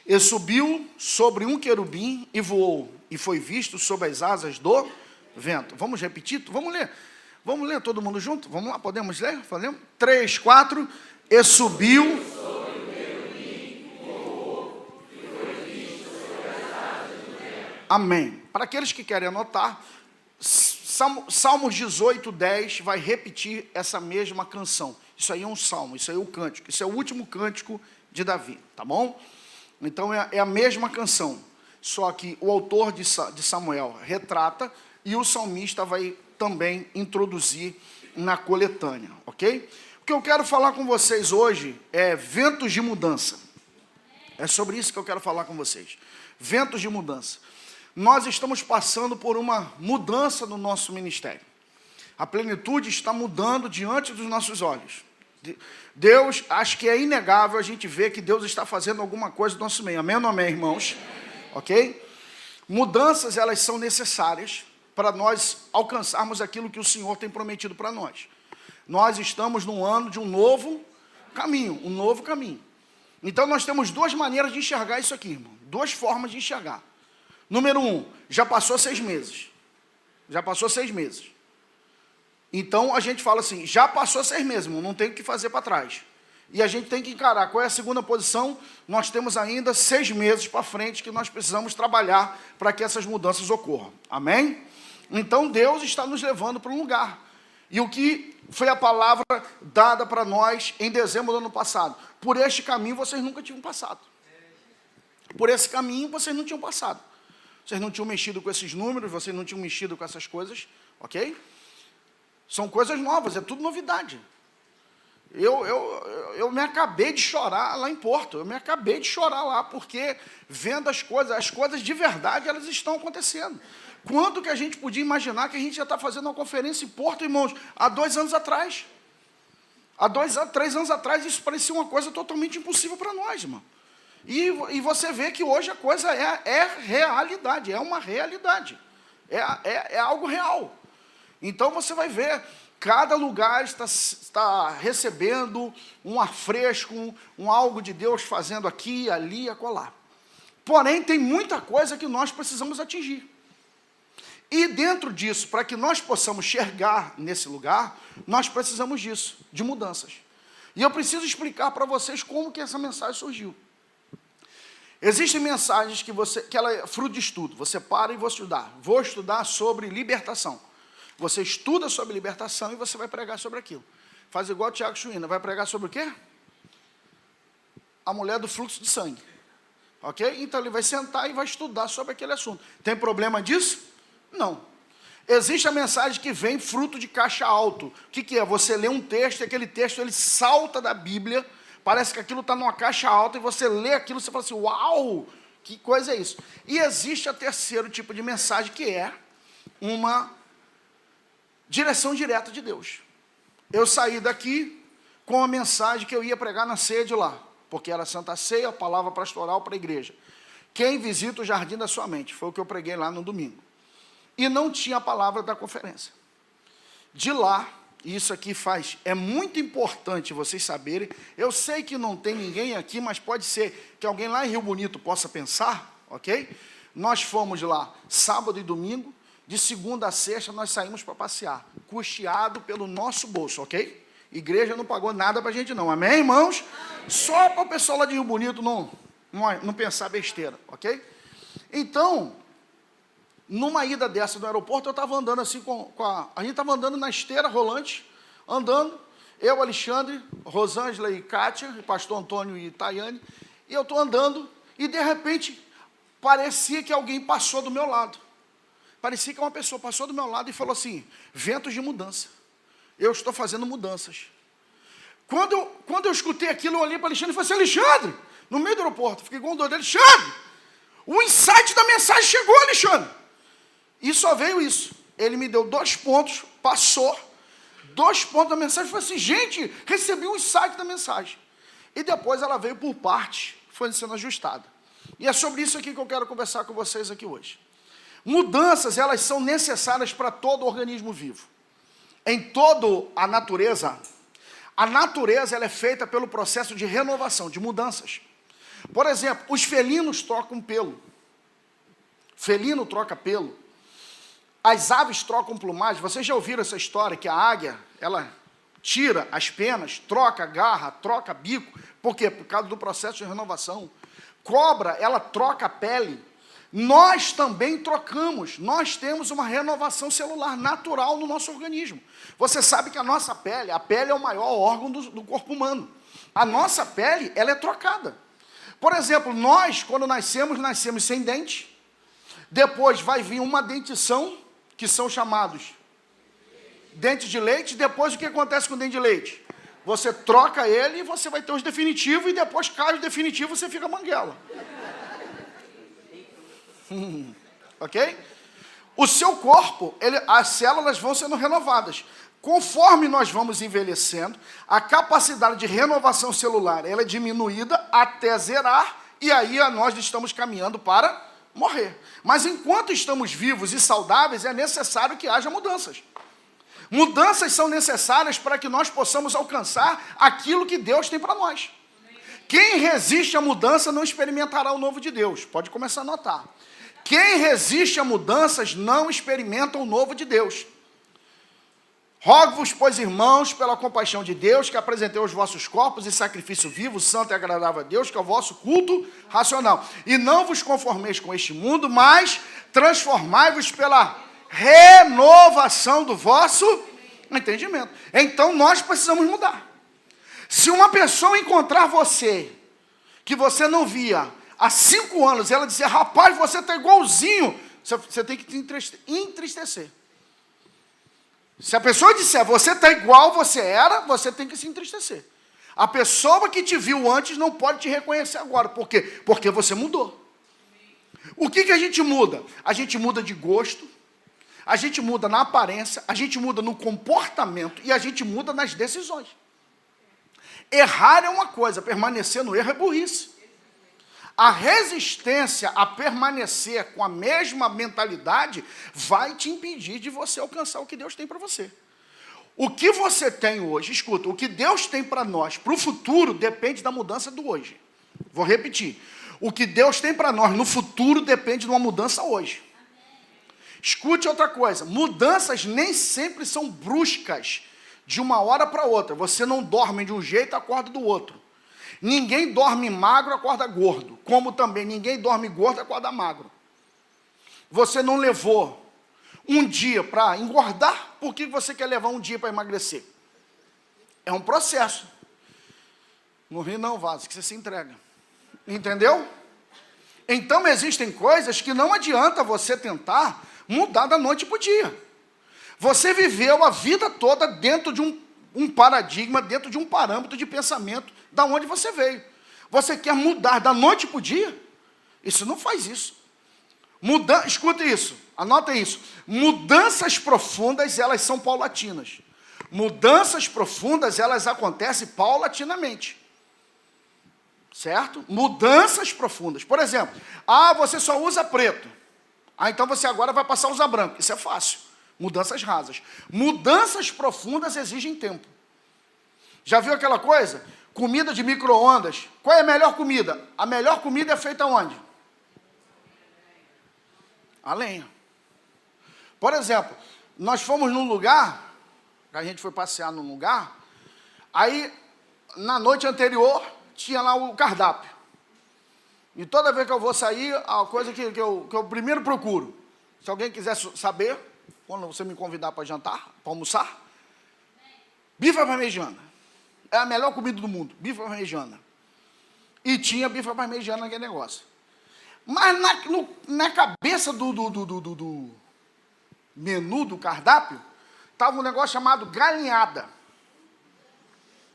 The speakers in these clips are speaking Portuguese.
E subiu sobre um querubim e voou, e foi visto sob as asas do vento. Vamos repetir? Vamos ler. Vamos ler todo mundo junto? Vamos lá, podemos ler? Falemos? 3, 4. E subiu sobre um querubim e voou, e foi visto sob as asas do vento. Amém. Para aqueles que querem anotar, Salmos 18, 10 vai repetir essa mesma canção. Isso aí é um salmo, isso aí é o cântico. Isso é o último cântico de Davi, tá bom? Então é a mesma canção, só que o autor de Samuel retrata e o salmista vai também introduzir na coletânea, ok? O que eu quero falar com vocês hoje é ventos de mudança. É sobre isso que eu quero falar com vocês. Ventos de mudança. Nós estamos passando por uma mudança no nosso ministério. A plenitude está mudando diante dos nossos olhos. Deus, acho que é inegável a gente ver que Deus está fazendo alguma coisa no nosso meio. Amém ou não amém, irmãos? Ok? Mudanças, elas são necessárias para nós alcançarmos aquilo que o Senhor tem prometido para nós. Nós estamos num ano de um novo caminho, Então, nós temos duas maneiras de enxergar isso aqui, irmão. Duas formas de enxergar. Número 1, já passou 6 meses. Já passou 6 meses. Então, a gente fala assim, já passou 6 meses, irmão, não tem o que fazer para trás. E a gente tem que encarar. Qual é a segunda posição? Nós temos ainda 6 meses para frente que nós precisamos trabalhar para que essas mudanças ocorram. Amém? Então, Deus está nos levando para um lugar. E o que foi a palavra dada para nós em dezembro do ano passado? Por este caminho vocês nunca tinham passado. Por esse caminho vocês não tinham passado. Vocês não tinham mexido com esses números, vocês não tinham mexido com essas coisas, ok? São coisas novas, é tudo novidade. Eu me acabei de chorar lá em Porto, eu me acabei de chorar lá, porque vendo as coisas de verdade, elas estão acontecendo. Quanto que a gente podia imaginar que a gente já está fazendo uma conferência em Porto, irmãos, há 2 anos atrás? Há 3 anos atrás, isso parecia uma coisa totalmente impossível para nós, irmão. E você vê que hoje a coisa é realidade, é uma realidade, é algo real. Então você vai ver, cada lugar está recebendo um ar fresco, um algo de Deus fazendo aqui, ali, acolá. Porém, tem muita coisa que nós precisamos atingir. E dentro disso, para que nós possamos chegar nesse lugar, nós precisamos disso, de mudanças. E eu preciso explicar para vocês como que essa mensagem surgiu. Existem mensagens que ela é fruto de estudo. Você para e vou estudar sobre libertação. Você estuda sobre libertação e você vai pregar sobre aquilo. Faz igual o Tiago Chuína, vai pregar sobre o quê? A mulher do fluxo de sangue. Ok? Então ele vai sentar e vai estudar sobre aquele assunto. Tem problema disso? Não. Existe a mensagem que vem fruto de caixa alto. O que é? Você lê um texto e aquele texto ele salta da Bíblia, parece que aquilo está numa caixa alta e você lê aquilo e você fala assim, uau, que coisa é isso? E existe o terceiro tipo de mensagem que é uma direção direta de Deus. Eu saí daqui com a mensagem que eu ia pregar na ceia de lá, porque era Santa Ceia, a palavra pastoral para a igreja. Quem visita o jardim da sua mente, foi o que eu preguei lá no domingo. E não tinha a palavra da conferência. De lá, isso aqui é muito importante vocês saberem, eu sei que não tem ninguém aqui, mas pode ser que alguém lá em Rio Bonito possa pensar, ok? Nós fomos lá sábado e domingo, de segunda a sexta nós saímos para passear, custeado pelo nosso bolso, ok? Igreja não pagou nada para a gente não, amém, irmãos? Só para o pessoal lá de Rio Bonito não pensar besteira, ok? Então, numa ida dessa no aeroporto, eu estava andando assim a gente estava andando na esteira rolante, andando, eu, Alexandre, Rosângela e Kátia, e pastor Antônio e Tayane, e eu estou andando, e de repente, parecia que alguém passou do meu lado. Parecia que uma pessoa passou do meu lado e falou assim, ventos de mudança. Eu estou fazendo mudanças. Quando eu escutei aquilo, eu olhei para Alexandre e falei assim, Alexandre, no meio do aeroporto, fiquei com o doido, Alexandre, o insight da mensagem chegou, Alexandre. E só veio isso. Ele me deu 2 pontos, passou, 2 pontos da mensagem, falei assim, gente, recebi um insight da mensagem. E depois ela veio por parte, foi sendo ajustada. E é sobre isso aqui que eu quero conversar com vocês aqui hoje. Mudanças, elas são necessárias para todo organismo vivo. Em toda a natureza ela é feita pelo processo de renovação, de mudanças. Por exemplo, os felinos trocam pelo. Felino troca pelo. As aves trocam plumagem. Vocês já ouviram essa história que a águia, ela tira as penas, troca garra, troca bico. Por quê? Por causa do processo de renovação. Cobra, ela troca a pele. Nós também trocamos. Nós temos uma renovação celular natural no nosso organismo. Você sabe que a nossa pele, a pele é o maior órgão do corpo humano. A nossa pele, ela é trocada. Por exemplo, nós, quando nascemos sem dente. Depois vai vir uma dentição, que são chamados dentes de leite. Depois o que acontece com o dente de leite? Você troca ele e você vai ter os definitivos, e depois cai os definitivos e você fica manguela. Ok? O seu corpo, as células vão sendo renovadas. Conforme nós vamos envelhecendo, a capacidade de renovação celular ela é diminuída até zerar, e aí nós estamos caminhando para morrer. Mas enquanto estamos vivos e saudáveis, é necessário que haja mudanças. Mudanças são necessárias para que nós possamos alcançar aquilo que Deus tem para nós. Quem resiste à mudança não experimentará o novo de Deus. Pode começar a anotar. Quem resiste a mudanças não experimenta o novo de Deus. Rogo-vos, pois, irmãos, pela compaixão de Deus, que apresentei os vossos corpos em sacrifício vivo, santo e agradável a Deus, que é o vosso culto racional. E não vos conformeis com este mundo, mas transformai-vos pela renovação do vosso entendimento. Então, nós precisamos mudar. Se uma pessoa encontrar você, que você não via há 5 anos, ela dizer, rapaz, você está igualzinho, você tem que te entristecer. Se a pessoa disser, você está igual você era, você tem que se entristecer. A pessoa que te viu antes não pode te reconhecer agora. Por quê? Porque você mudou. O que a gente muda? A gente muda de gosto, a gente muda na aparência, a gente muda no comportamento e a gente muda nas decisões. Errar é uma coisa, permanecer no erro é burrice. A resistência a permanecer com a mesma mentalidade vai te impedir de você alcançar o que Deus tem para você. O que você tem hoje, escuta, o que Deus tem para nós, para o futuro, depende da mudança do hoje. Vou repetir. O que Deus tem para nós no futuro depende de uma mudança hoje. Escute outra coisa, mudanças nem sempre são bruscas, de uma hora para outra. Você não dorme de um jeito e acorda do outro. Ninguém dorme magro, acorda gordo. Como também ninguém dorme gordo, acorda magro. Você não levou um dia para engordar, por que você quer levar um dia para emagrecer? É um processo. Não ri não, Vaso, que você se entrega. Entendeu? Então existem coisas que não adianta você tentar mudar da noite para o dia. Você viveu a vida toda dentro de um paradigma, dentro de um parâmetro de pensamento, da onde você veio. Você quer mudar da noite para o dia? Isso não faz isso. Escuta isso, anota isso. Mudanças profundas, elas são paulatinas. Mudanças profundas, elas acontecem paulatinamente. Certo? Mudanças profundas. Por exemplo, você só usa preto. Então você agora vai passar a usar branco. Isso é fácil. Mudanças rasas. Mudanças profundas exigem tempo. Já viu aquela coisa? Comida de micro-ondas. Qual é a melhor comida? A melhor comida é feita onde? A lenha. Por exemplo, nós fomos num lugar, a gente foi passear num lugar, aí, na noite anterior, tinha lá o cardápio. E toda vez que eu vou sair, a coisa que eu primeiro procuro, se alguém quiser saber, quando você me convidar para jantar, para almoçar, bife à parmegiana. É a melhor comida do mundo, bife à parmegiana. E tinha bife à parmegiana naquele negócio. Mas na cabeça do menu, do cardápio, estava um negócio chamado galinhada.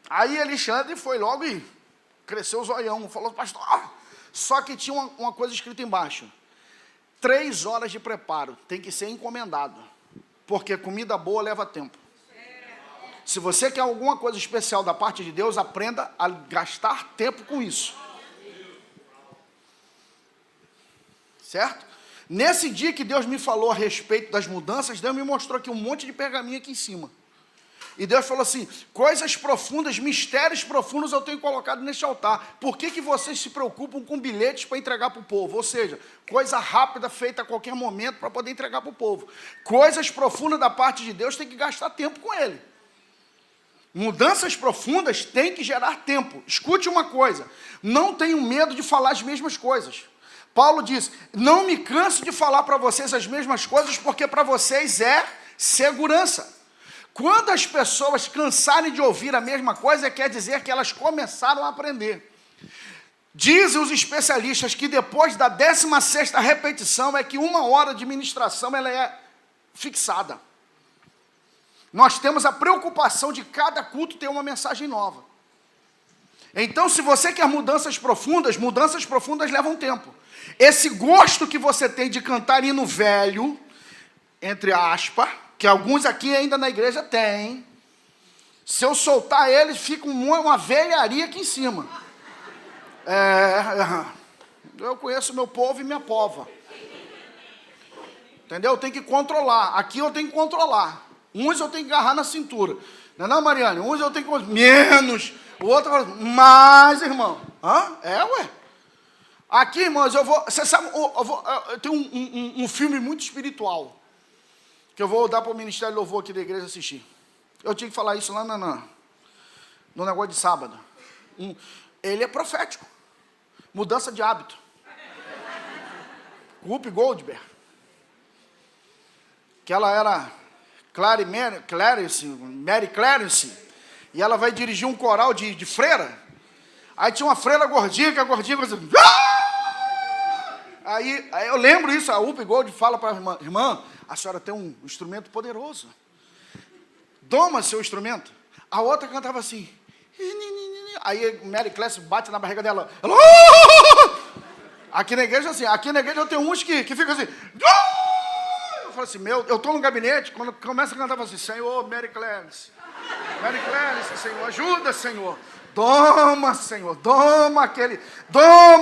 Aí Alexandre foi logo e cresceu o zoião, falou, pastor, só que tinha uma coisa escrita embaixo. 3 horas de preparo, tem que ser encomendado, porque comida boa leva tempo. Se você quer alguma coisa especial da parte de Deus, aprenda a gastar tempo com isso. Certo? Nesse dia que Deus me falou a respeito das mudanças, Deus me mostrou aqui um monte de pergaminho aqui em cima. E Deus falou assim, coisas profundas, mistérios profundos eu tenho colocado neste altar. Por que vocês se preocupam com bilhetes para entregar para o povo? Ou seja, coisa rápida, feita a qualquer momento para poder entregar para o povo. Coisas profundas da parte de Deus tem que gastar tempo com Ele. Mudanças profundas têm que gerar tempo. Escute uma coisa, não tenho medo de falar as mesmas coisas. Paulo diz, não me canso de falar para vocês as mesmas coisas, porque para vocês é segurança. Quando as pessoas cansarem de ouvir a mesma coisa, quer dizer que elas começaram a aprender. Dizem os especialistas que depois da 16ª repetição é que 1 hora de ministração ela é fixada. Nós temos a preocupação de cada culto ter uma mensagem nova. Então, se você quer mudanças profundas levam tempo. Esse gosto que você tem de cantar hino velho, entre aspas, que alguns aqui ainda na igreja têm, se eu soltar eles, fica uma velharia aqui em cima. Eu conheço meu povo e minha pova. Entendeu? Eu tenho que controlar. Aqui eu tenho que controlar. Uns eu tenho que agarrar na cintura. Não, Mariane? Uns eu tenho que... Menos. O outro... Mais, irmão. Ué. Aqui, irmãos, eu vou... Você sabe... Eu tenho um filme muito espiritual que eu vou dar para o Ministério de Louvor aqui da igreja assistir. Eu tinha que falar isso lá no negócio de sábado. Ele é profético. Mudança de hábito. Whoopi Goldberg. Que ela era Mary Clarence. E ela vai dirigir um coral de freira. Aí tinha uma freira gordinha, que a gordinha... Aí eu lembro isso, a Whoopi Gold fala para a irmã, a senhora tem um instrumento poderoso. Doma seu instrumento. A outra cantava assim. Aí Mary Clarence bate na barriga dela. Ela, aqui na igreja assim, eu tenho uns que ficam assim. Eu falo assim, eu estou no gabinete, quando começa a cantar, eu falo assim, Senhor, Mary Clarence, Senhor, ajuda, Senhor. Doma, Senhor, doma,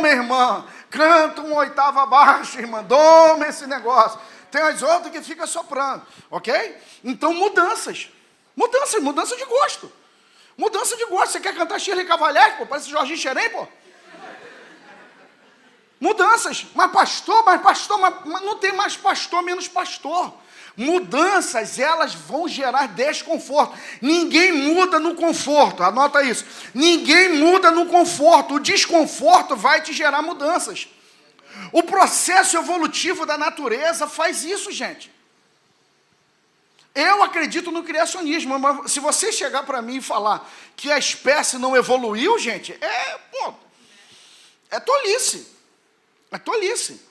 irmã, canta uma oitava abaixo, irmã, doma esse negócio. Tem as outras que ficam soprando, ok? Então, mudança de gosto. Mudança de gosto. Você quer cantar Shirley Cavalher, pô? Parece Jorginho Xerém, pô? Mudanças. Mas não tem mais pastor, menos pastor. Mudanças, elas vão gerar desconforto. Ninguém muda no conforto, anota isso. Ninguém muda no conforto. O desconforto vai te gerar mudanças. O processo evolutivo da natureza faz isso, gente. Eu acredito no criacionismo, mas se você chegar para mim e falar que a espécie não evoluiu, gente, é tolice. É tolice.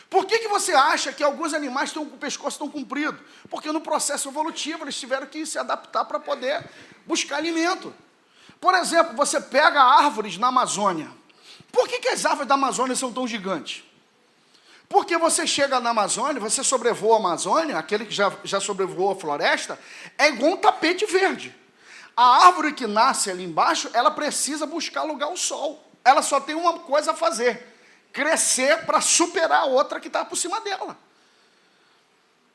Por que você acha que alguns animais estão com o pescoço tão comprido? Porque no processo evolutivo eles tiveram que se adaptar para poder buscar alimento. Por exemplo, você pega árvores na Amazônia. Por que as árvores da Amazônia são tão gigantes? Porque você chega na Amazônia, você sobrevoa a Amazônia, aquele que já sobrevoou a floresta, é igual um tapete verde. A árvore que nasce ali embaixo, ela precisa buscar lugar ao sol. Ela só tem uma coisa a fazer: crescer para superar a outra que está por cima dela.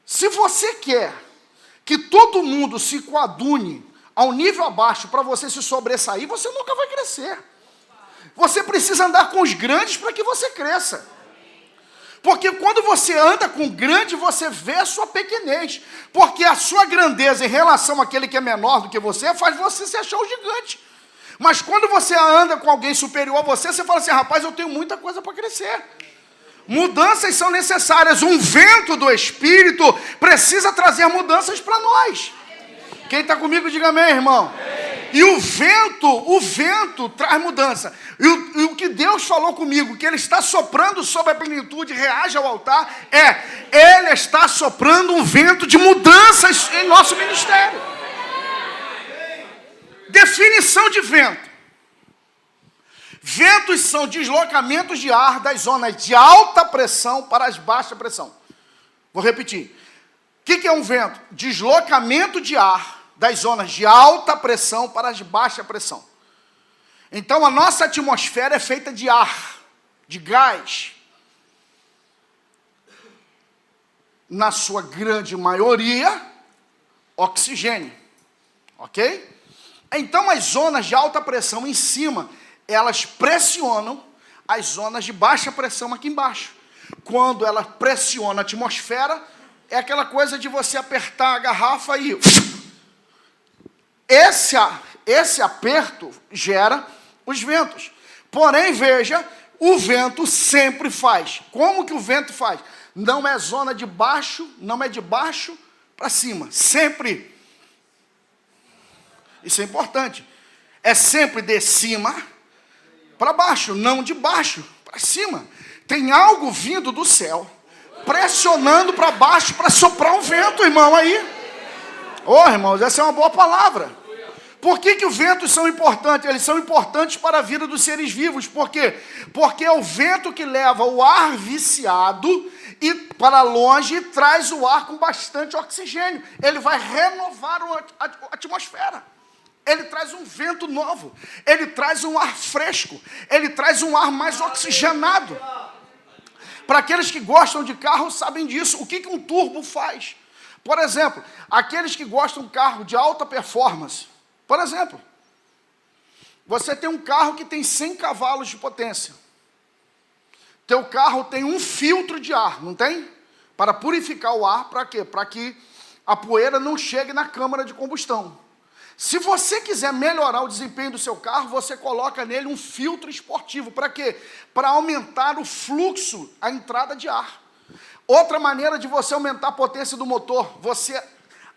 Se você quer que todo mundo se coadune ao nível abaixo para você se sobressair, você nunca vai crescer. Você precisa andar com os grandes para que você cresça. Porque quando você anda com o grande, você vê a sua pequenez. Porque a sua grandeza em relação àquele que é menor do que você faz você se achar um gigante. Mas quando você anda com alguém superior a você, você fala assim, rapaz, eu tenho muita coisa para crescer. Mudanças são necessárias. Um vento do Espírito precisa trazer mudanças para nós. Quem está comigo, diga amém, irmão. E o vento traz mudança. E o que Deus falou comigo, que Ele está soprando sobre a plenitude, reage ao altar, Ele está soprando um vento de mudanças em nosso ministério. Definição de vento. Ventos são deslocamentos de ar das zonas de alta pressão para as baixa pressão. Vou repetir. O que é um vento? Deslocamento de ar das zonas de alta pressão para as baixa pressão. Então, a nossa atmosfera é feita de ar, de gás. Na sua grande maioria, oxigênio. ok? Então, as zonas de alta pressão em cima, elas pressionam as zonas de baixa pressão aqui embaixo. Quando ela pressiona a atmosfera, é aquela coisa de você apertar a garrafa e... Esse aperto gera os ventos. Porém, veja, o vento sempre faz. Como que o vento faz? Não é zona de baixo, não é de baixo para cima. Sempre. Isso é importante. É sempre de cima para baixo, não de baixo para cima. Tem algo vindo do céu, pressionando para baixo para soprar um vento, irmão, aí. Ô, irmãos, essa é uma boa palavra. Por que os ventos são importantes? Eles são importantes para a vida dos seres vivos. Por quê? Porque é o vento que leva o ar viciado e para longe e traz o ar com bastante oxigênio. Ele vai renovar a atmosfera. Ele traz um vento novo. Ele traz um ar fresco. Ele traz um ar mais oxigenado. Para aqueles que gostam de carro sabem disso. O que um turbo faz? Por exemplo, aqueles que gostam de carro de alta performance. Por exemplo, você tem um carro que tem 100 cavalos de potência. Teu carro tem um filtro de ar, não tem? Para purificar o ar, para quê? Para que a poeira não chegue na câmara de combustão. Se você quiser melhorar o desempenho do seu carro, você coloca nele um filtro esportivo. Para quê? Para aumentar o fluxo, a entrada de ar. Outra maneira de você aumentar a potência do motor, você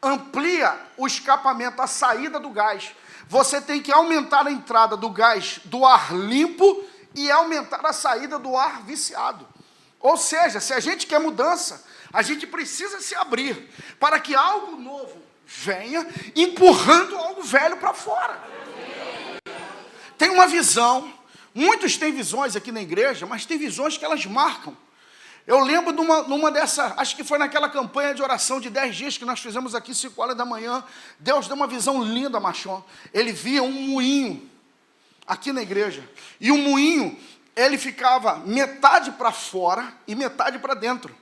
amplia o escapamento, a saída do gás. Você tem que aumentar a entrada do gás do ar limpo e aumentar a saída do ar viciado. Ou seja, se a gente quer mudança, a gente precisa se abrir para que algo novo venha empurrando algo velho para fora. Tem uma visão, muitos têm visões aqui na igreja, mas tem visões que elas marcam. Eu lembro de numa dessa, acho que foi naquela campanha de oração de 10 dias que nós fizemos aqui, 5 horas da manhã. Deus deu uma visão linda, Machon. Ele via um moinho aqui na igreja. E o moinho, ele ficava metade para fora e metade para dentro.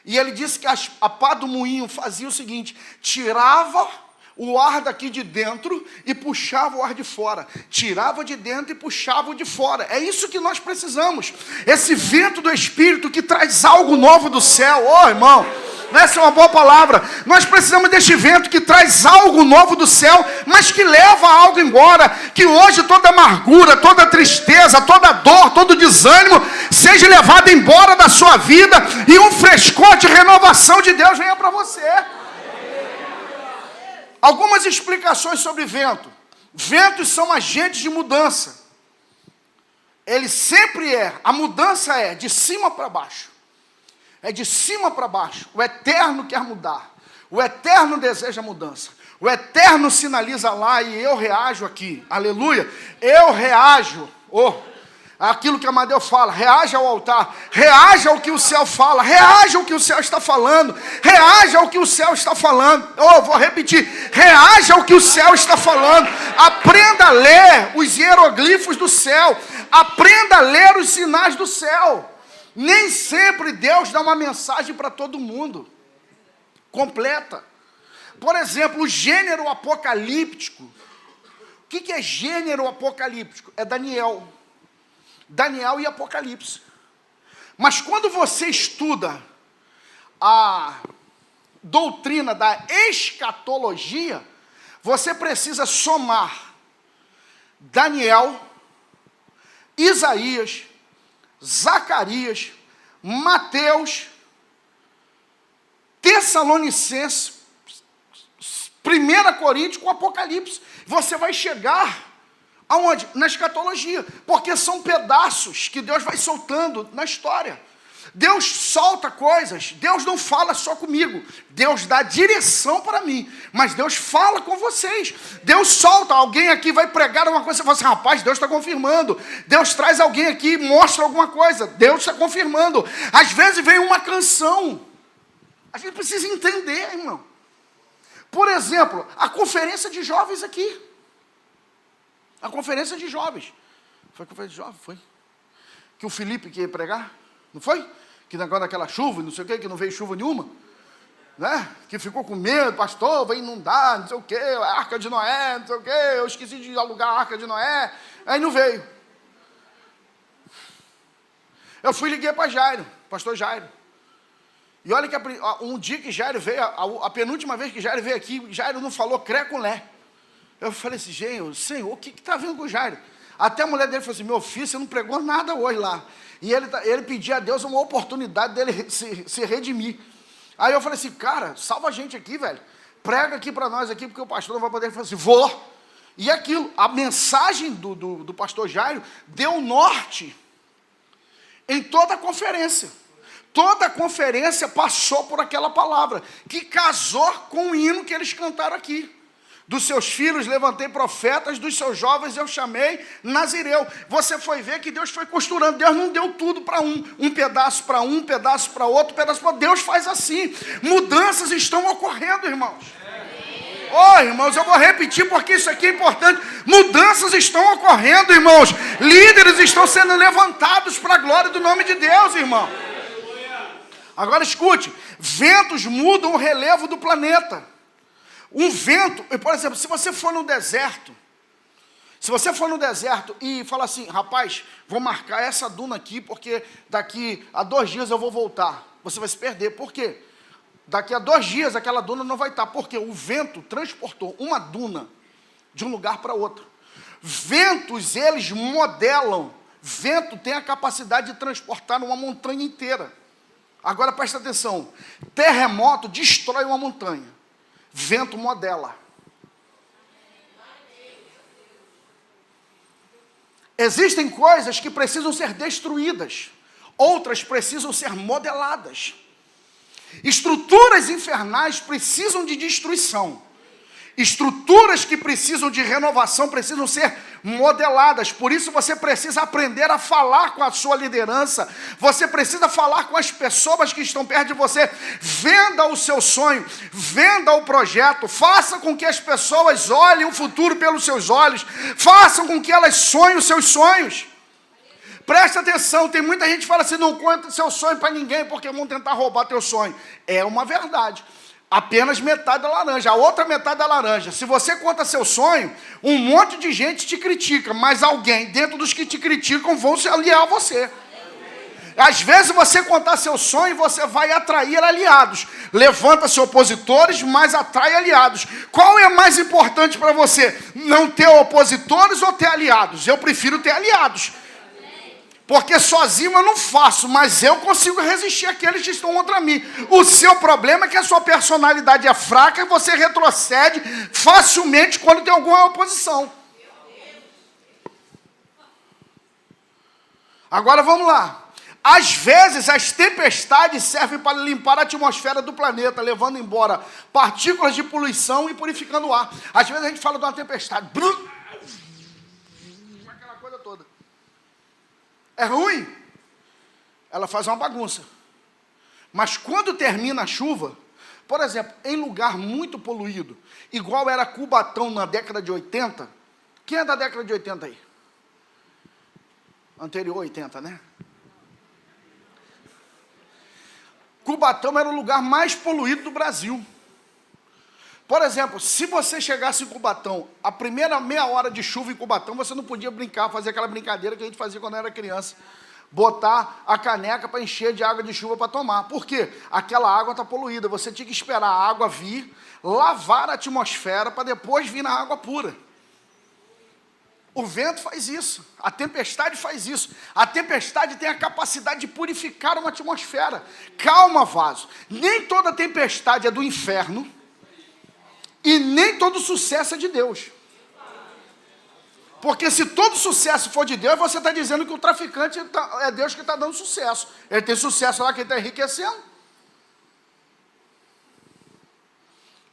E ele disse que a pá do moinho fazia o seguinte: tirava o ar daqui de dentro e puxava o ar de fora. Tirava de dentro e puxava o de fora. É isso que nós precisamos. Esse vento do Espírito que traz algo novo do céu. Ô, irmão, essa é uma boa palavra. Nós precisamos deste vento que traz algo novo do céu, mas que leva algo embora. Que hoje toda amargura, toda tristeza, toda dor, todo desânimo seja levado embora da sua vida e um frescor de renovação de Deus venha para você. Algumas explicações sobre vento. Ventos são agentes de mudança. Ele sempre a mudança é de cima para baixo. É de cima para baixo. O eterno quer mudar. O eterno deseja mudança. O eterno sinaliza lá e eu reajo aqui. Aleluia. Eu reajo. Aquilo que Amadeu fala, reaja ao altar, reaja ao que o céu fala, reaja ao que o céu está falando, reaja ao que o céu está falando. Vou repetir, reaja ao que o céu está falando. Aprenda a ler os hieroglifos do céu, aprenda a ler os sinais do céu. Nem sempre Deus dá uma mensagem para todo mundo, completa. Por exemplo, o gênero apocalíptico. O que é gênero apocalíptico? É Daniel e Apocalipse. Mas quando você estuda a doutrina da escatologia, você precisa somar Daniel, Isaías, Zacarias, Mateus, Tessalonicenses, 1 Coríntios com Apocalipse. Você vai chegar aonde? Na escatologia, porque são pedaços que Deus vai soltando na história. Deus solta coisas, Deus não fala só comigo, Deus dá direção para mim, mas Deus fala com vocês. Deus solta, alguém aqui vai pregar uma coisa, você fala assim, rapaz, Deus está confirmando. Deus traz alguém aqui e mostra alguma coisa, Deus está confirmando. Às vezes vem uma canção, a gente precisa entender, irmão. Por exemplo, a conferência de jovens aqui. A conferência de jovens. Foi a conferência de jovens? Foi. Que o Felipe queria pregar? Não foi? Que negócio daquela chuva, não sei o quê, que não veio chuva nenhuma. né? Que ficou com medo, pastor, vai inundar, não sei o quê, a Arca de Noé, não sei o quê, eu esqueci de alugar a Arca de Noé, aí não veio. Eu fui e liguei para Jairo, pastor Jairo. E olha que um dia que Jairo veio, a penúltima vez que Jairo veio aqui, Jairo não falou cré com lé. Eu falei assim, gente, Senhor, o que está vendo com o Jairo? Até a mulher dele falou assim, meu filho, você não pregou nada hoje lá. E ele pedia a Deus uma oportunidade dele se redimir. Aí eu falei assim, cara, salva a gente aqui, velho. Prega aqui para nós aqui, porque o pastor não vai poder. Ele falou assim, vou. E aquilo, a mensagem do pastor Jairo deu norte em toda a conferência. Toda a conferência passou por aquela palavra, que casou com o hino que eles cantaram aqui. Dos seus filhos levantei profetas, dos seus jovens eu chamei Nazireu. Você foi ver que Deus foi costurando. Deus não deu tudo para um pedaço para um pedaço para outro, pedaço para outro. Deus faz assim. Mudanças estão ocorrendo, irmãos. Irmãos, eu vou repetir porque isso aqui é importante. Mudanças estão ocorrendo, irmãos. Líderes estão sendo levantados para a glória do nome de Deus, irmão. Agora escute, ventos mudam o relevo do planeta. Um vento, por exemplo, se você for no deserto e falar assim, rapaz, vou marcar essa duna aqui, porque daqui a 2 dias eu vou voltar. Você vai se perder. Por quê? Daqui a 2 dias aquela duna não vai estar, porque o vento transportou uma duna de um lugar para outro. Ventos, eles modelam. Vento tem a capacidade de transportar uma montanha inteira. Agora presta atenção, terremoto destrói uma montanha. Vento modela. Existem coisas que precisam ser destruídas, outras precisam ser modeladas. Estruturas infernais precisam de destruição. Estruturas que precisam de renovação precisam ser modeladas. Por isso você precisa aprender a falar com a sua liderança. Você precisa falar com as pessoas que estão perto de você. Venda o seu sonho, venda o projeto. Faça com que as pessoas olhem o futuro pelos seus olhos. Faça com que elas sonhem os seus sonhos. Presta atenção, tem muita gente que fala assim, não conta seu sonho para ninguém, porque vão tentar roubar teu sonho. É uma verdade. Apenas metade da laranja, a outra metade da laranja. Se você conta seu sonho, um monte de gente te critica, mas alguém dentro dos que te criticam vão se aliar a você. Às vezes você contar seu sonho, você vai atrair aliados. Levanta-se opositores, mas atrai aliados. Qual é mais importante para você? Não ter opositores ou ter aliados? Eu prefiro ter aliados. Porque sozinho eu não faço, mas eu consigo resistir àqueles que estão contra mim. O seu problema é que a sua personalidade é fraca e você retrocede facilmente quando tem alguma oposição. Agora vamos lá. Às vezes as tempestades servem para limpar a atmosfera do planeta, levando embora partículas de poluição e purificando o ar. Às vezes a gente fala de uma tempestade. Aquela coisa toda. É ruim? Ela faz uma bagunça. Mas quando termina a chuva, por exemplo, em lugar muito poluído, igual era Cubatão na década de 80, quem é da década de 80 aí? Anterior 80, né? Cubatão era o lugar mais poluído do Brasil. Por exemplo, se você chegasse em Cubatão, a primeira meia hora de chuva em Cubatão, você não podia brincar, fazer aquela brincadeira que a gente fazia quando era criança. Botar a caneca para encher de água de chuva para tomar. Por quê? Aquela água está poluída. Você tinha que esperar a água vir, lavar a atmosfera, para depois vir na água pura. O vento faz isso. A tempestade faz isso. A tempestade tem a capacidade de purificar uma atmosfera. Calma, vaso. Nem toda tempestade é do inferno. E nem todo sucesso é de Deus. Porque se todo sucesso for de Deus, você está dizendo que o traficante é Deus que está dando sucesso. Ele tem sucesso lá que ele está enriquecendo.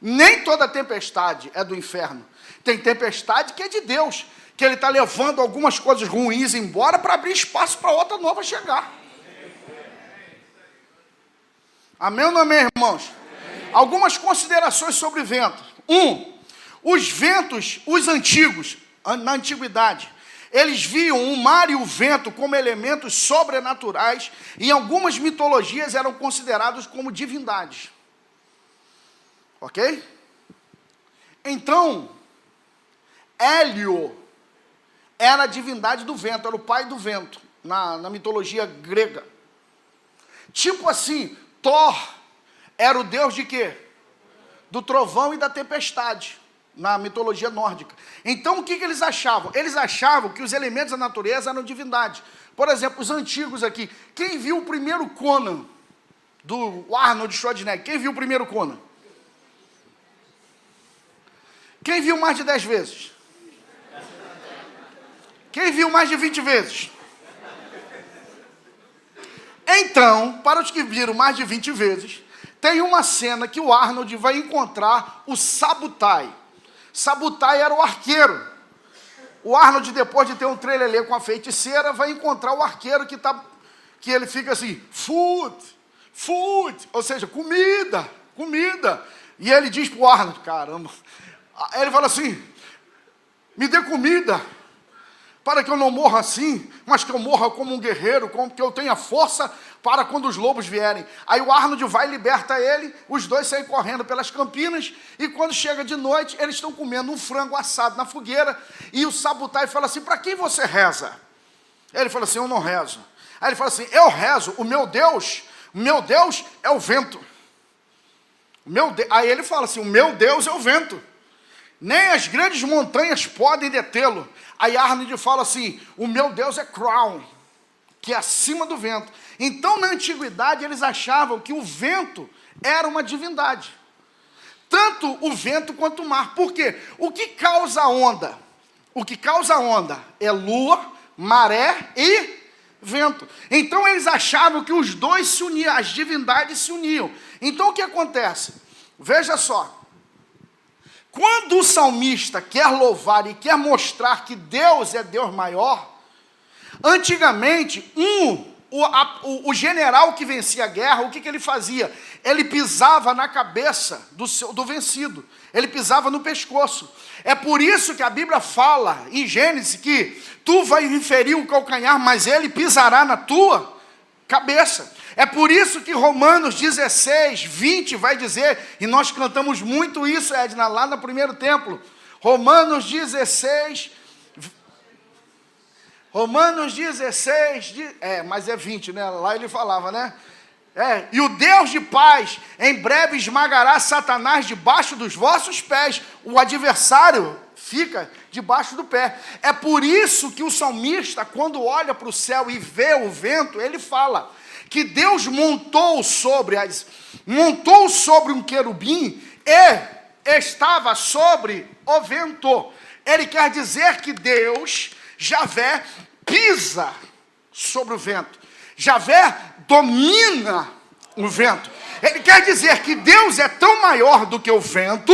Nem toda tempestade é do inferno. Tem tempestade que é de Deus, que Ele está levando algumas coisas ruins embora para abrir espaço para outra nova chegar. Amém ou não amém, irmãos? Algumas considerações sobre vento. Os ventos, os antigos, na antiguidade, eles viam o mar e o vento como elementos sobrenaturais e em algumas mitologias eram considerados como divindades. Ok? Então, Hélio era a divindade do vento, era o pai do vento, na mitologia grega. Tipo assim, Thor era o deus de quê? Do trovão e da tempestade, na mitologia nórdica. Então, o que eles achavam? Eles achavam que os elementos da natureza eram divindades. Por exemplo, os antigos aqui. Quem viu o primeiro Conan, do Arnold Schwarzenegger? Quem viu o primeiro Conan? Quem viu mais de 10 vezes? Quem viu mais de 20 vezes? Então, para os que viram mais de 20 vezes, tem uma cena que o Arnold vai encontrar o Sabutai. Sabutai era o arqueiro. O Arnold, depois de ter um trelelê com a feiticeira, vai encontrar o arqueiro que ele fica assim, food, ou seja, comida. E ele diz para o Arnold, caramba, aí ele fala assim, me dê comida, para que eu não morra assim, mas que eu morra como um guerreiro, que eu tenha força para quando os lobos vierem. Aí o Arnold vai e liberta ele, os dois saem correndo pelas campinas, e quando chega de noite, eles estão comendo um frango assado na fogueira, e o Sabutai fala assim, para quem você reza? Ele fala assim, eu não rezo. Aí ele fala assim, eu rezo, o meu Deus é o vento. Aí ele fala assim, o meu Deus é o vento. Nem as grandes montanhas podem detê-lo. Aí Arnold fala assim, o meu Deus é Crown, que é acima do vento. Então, na antiguidade, eles achavam que o vento era uma divindade. Tanto o vento quanto o mar. Por quê? O que causa onda? O que causa onda é lua, maré e vento. Então, eles achavam que os dois se uniam, as divindades se uniam. Então, o que acontece? Veja só. Quando o salmista quer louvar e quer mostrar que Deus é Deus maior, antigamente, o general que vencia a guerra, o que ele fazia? Ele pisava na cabeça do vencido, ele pisava no pescoço. É por isso que a Bíblia fala, em Gênesis, que tu vai ferir o calcanhar, mas ele pisará na tua cabeça. É por isso que Romanos 16, 20 vai dizer, e nós cantamos muito isso, Edna, lá no primeiro templo. Romanos 16, mas é 20, né? Lá ele falava, né? E o Deus de paz em breve esmagará Satanás debaixo dos vossos pés. O adversário fica debaixo do pé. É por isso que o salmista, quando olha para o céu e vê o vento, ele fala que Deus montou sobre um querubim e estava sobre o vento. Ele quer dizer que Deus, Javé, pisa sobre o vento. Javé domina o vento. Ele quer dizer que Deus é tão maior do que o vento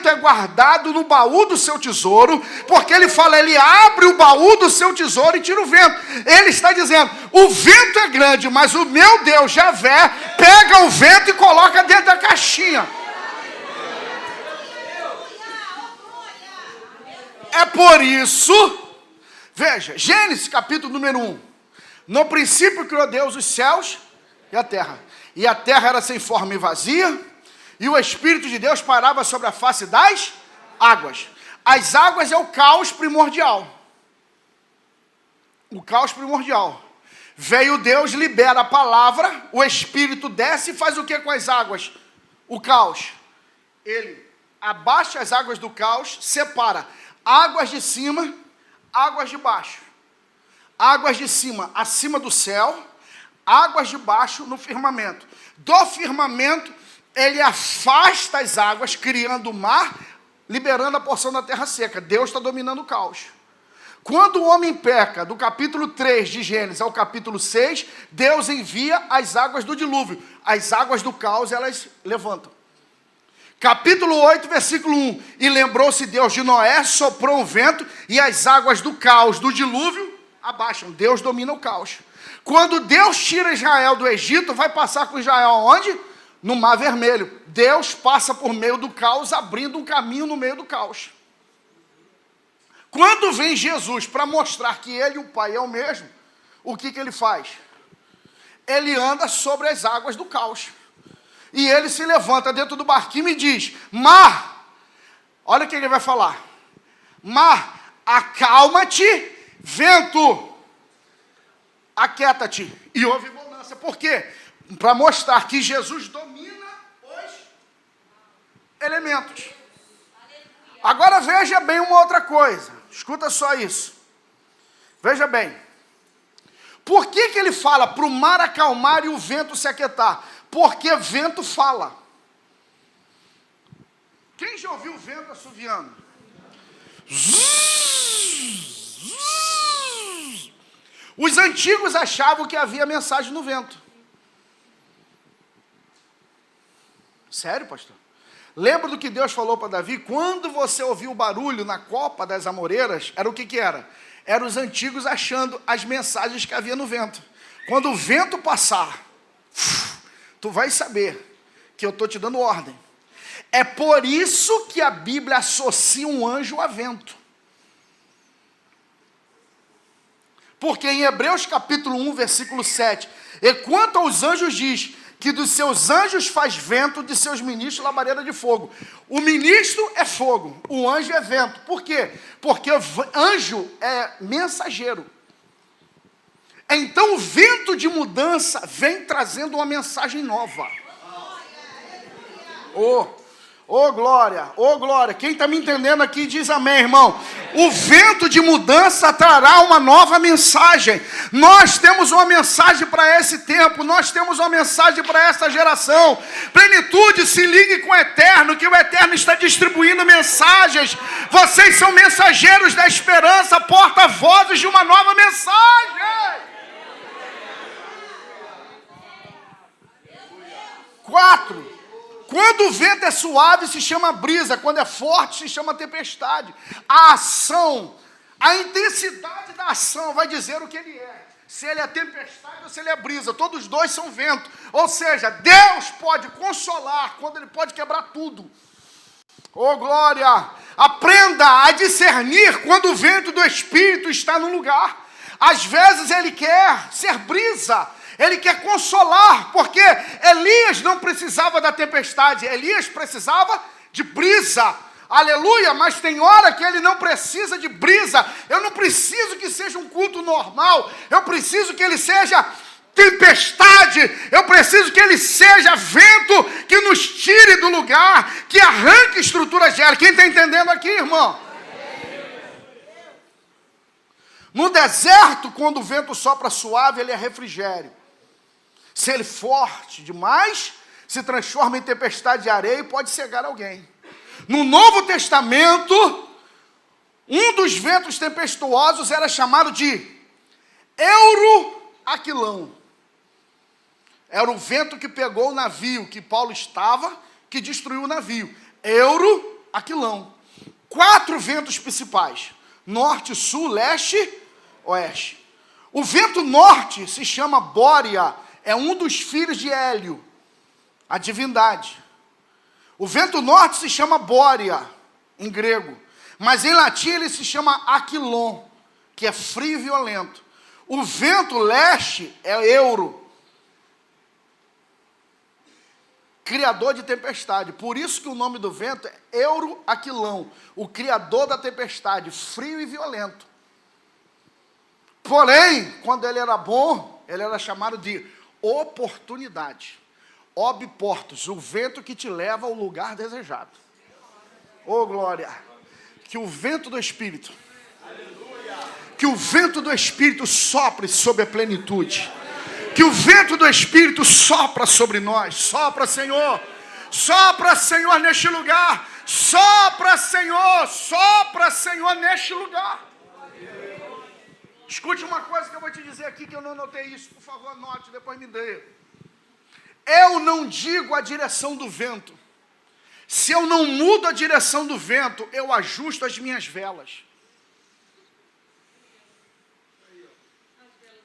é guardado no baú do seu tesouro, porque ele fala, ele abre o baú do seu tesouro e tira o vento. Ele está dizendo, o vento é grande, mas o meu Deus, Javé, pega o vento e coloca dentro da caixinha. É por isso, veja, Gênesis capítulo número 1. No princípio criou Deus os céus e a terra. E a terra era sem forma e vazia, e o Espírito de Deus parava sobre a face das águas. As águas é o caos primordial. O caos primordial. Veio Deus, libera a palavra, o Espírito desce e faz o que com as águas? O caos. Ele abaixa as águas do caos, separa águas de cima, águas de baixo. Águas de cima, acima do céu, águas de baixo no firmamento. Do firmamento, ele afasta as águas, criando o mar, liberando a porção da terra seca. Deus está dominando o caos. Quando o homem peca, do capítulo 3 de Gênesis ao capítulo 6, Deus envia as águas do dilúvio. As águas do caos, elas levantam. Capítulo 8, versículo 1. E lembrou-se Deus de Noé, soprou um vento, e as águas do caos, do dilúvio, abaixam. Deus domina o caos. Quando Deus tira Israel do Egito, vai passar com Israel aonde? No Mar Vermelho. Deus passa por meio do caos, abrindo um caminho no meio do caos. Quando vem Jesus para mostrar que ele e o Pai é o mesmo, o que ele faz? Ele anda sobre as águas do caos. E ele se levanta dentro do barquinho e diz: mar, olha o que ele vai falar. Mar, acalma-te, vento, aquieta-te. E houve bonança. Por quê? Para mostrar que Jesus domina os elementos. Agora veja bem uma outra coisa. Escuta só isso. Veja bem. Por que ele fala para o mar acalmar e o vento se aquietar? Porque vento fala. Quem já ouviu o vento assoviando? Os antigos achavam que havia mensagem no vento. Sério, pastor? Lembra do que Deus falou para Davi? Quando você ouviu o barulho na copa das amoreiras, era o que era? Eram os antigos achando as mensagens que havia no vento. Quando o vento passar, tu vai saber que eu estou te dando ordem. É por isso que a Bíblia associa um anjo a vento. Porque em Hebreus capítulo 1, versículo 7, e quanto aos anjos diz, que dos seus anjos faz vento, de seus ministros labareda de fogo. O ministro é fogo, o anjo é vento. Por quê? Porque o anjo é mensageiro. Então o vento de mudança vem trazendo uma mensagem nova. Oh glória, oh glória. Quem está me entendendo aqui diz amém, irmão. O vento de mudança trará uma nova mensagem. Nós temos uma mensagem para esse tempo. Nós temos uma mensagem para essa geração. Plenitude, se ligue com o Eterno, que o Eterno está distribuindo mensagens. Vocês são mensageiros da esperança, porta-vozes de uma nova mensagem. 4. Quando o vento é suave, se chama brisa. Quando é forte, se chama tempestade. A ação, a intensidade da ação vai dizer o que ele é. Se ele é tempestade ou se ele é brisa. Todos os dois são vento. Ou seja, Deus pode consolar quando ele pode quebrar tudo. Oh, glória! Aprenda a discernir quando o vento do Espírito está no lugar. Às vezes ele quer ser brisa. Ele quer consolar, porque Elias não precisava da tempestade, Elias precisava de brisa, aleluia, mas tem hora que ele não precisa de brisa. Eu não preciso que seja um culto normal, eu preciso que ele seja tempestade, eu preciso que ele seja vento que nos tire do lugar, que arranque estruturas de ar. Quem está entendendo aqui, irmão? No deserto, quando o vento sopra suave, ele é refrigério. Se ele forte demais, se transforma em tempestade de areia e pode cegar alguém. No Novo Testamento, um dos ventos tempestuosos era chamado de Euroaquilão. Era o vento que pegou o navio que Paulo estava, que destruiu o navio. Euroaquilão. 4 ventos principais: norte, sul, leste, oeste. O vento norte se chama Bórea. É um dos filhos de Hélio, a divindade. O vento norte se chama Bórea, em grego. Mas em latim ele se chama Aquilon, que é frio e violento. O vento leste é Euro, criador de tempestade. Por isso que o nome do vento é Euroaquilão, o criador da tempestade, frio e violento. Porém, quando ele era bom, ele era chamado de oportunidade. Obportus, o vento que te leva ao lugar desejado. Oh, glória! Que o vento do Espírito, que o vento do Espírito sopre sobre a plenitude. Que o vento do Espírito sopra sobre nós. Sopra, Senhor. Sopra, Senhor, neste lugar. Sopra, Senhor, neste lugar. Escute uma coisa que eu vou te dizer aqui, que eu não anotei isso. Por favor, anote, depois me dê. Eu não digo a direção do vento. Se eu não mudo a direção do vento, eu ajusto as minhas velas.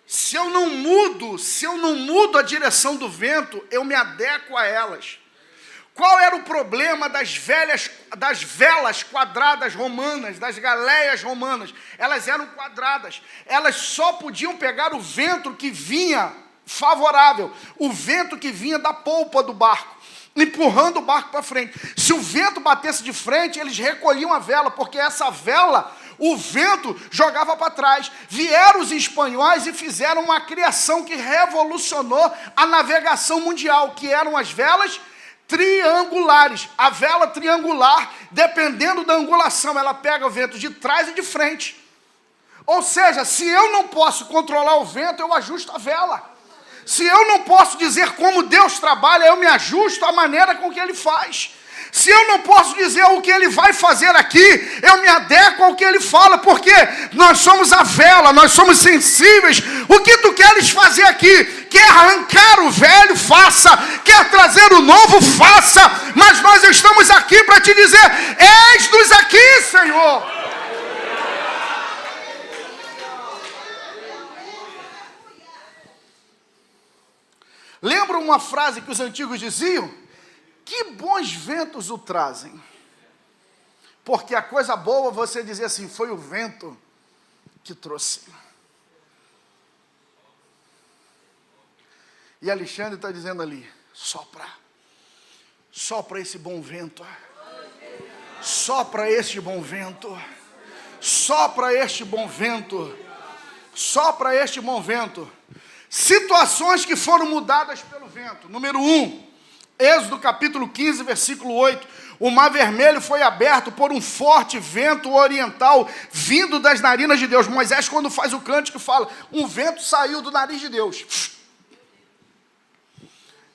Se eu não mudo a direção do vento, eu me adequo a elas. Qual era o problema das velas quadradas romanas, das galeias romanas? Elas eram quadradas. Elas só podiam pegar o vento que vinha favorável, o vento que vinha da polpa do barco. empurrando o barco para frente. Se o vento batesse de frente, eles recolhiam a vela, porque essa vela, o vento jogava para trás. Vieram os espanhóis e fizeram uma criação que revolucionou a navegação mundial, que eram as velas triangulares. A vela triangular, dependendo da angulação, ela pega o vento de trás e de frente. Ou seja, se eu não posso controlar o vento, eu ajusto a vela. Se eu não posso dizer como Deus trabalha, eu me ajusto à maneira com que Ele faz. Se eu não posso dizer o que Ele vai fazer aqui, eu me adequo ao que Ele fala, porque nós somos a vela, nós somos sensíveis. O que tu queres fazer aqui? Quer arrancar o velho? Faça. Quer trazer o novo? Faça. Mas nós estamos aqui para te dizer, eis-nos aqui, Senhor. Lembra uma frase que os antigos diziam? Que bons ventos o trazem. Porque a coisa boa, você dizer assim, foi o vento que trouxe. E Alexandre está dizendo ali, sopra esse bom vento. Sopra este bom vento. Sopra este bom vento. Sopra este bom vento. Situações que foram mudadas pelo vento. Número 1, Êxodo capítulo 15, versículo 8. O mar vermelho foi aberto por um forte vento oriental vindo das narinas de Deus. Moisés, quando faz o cântico, fala, um vento saiu do nariz de Deus.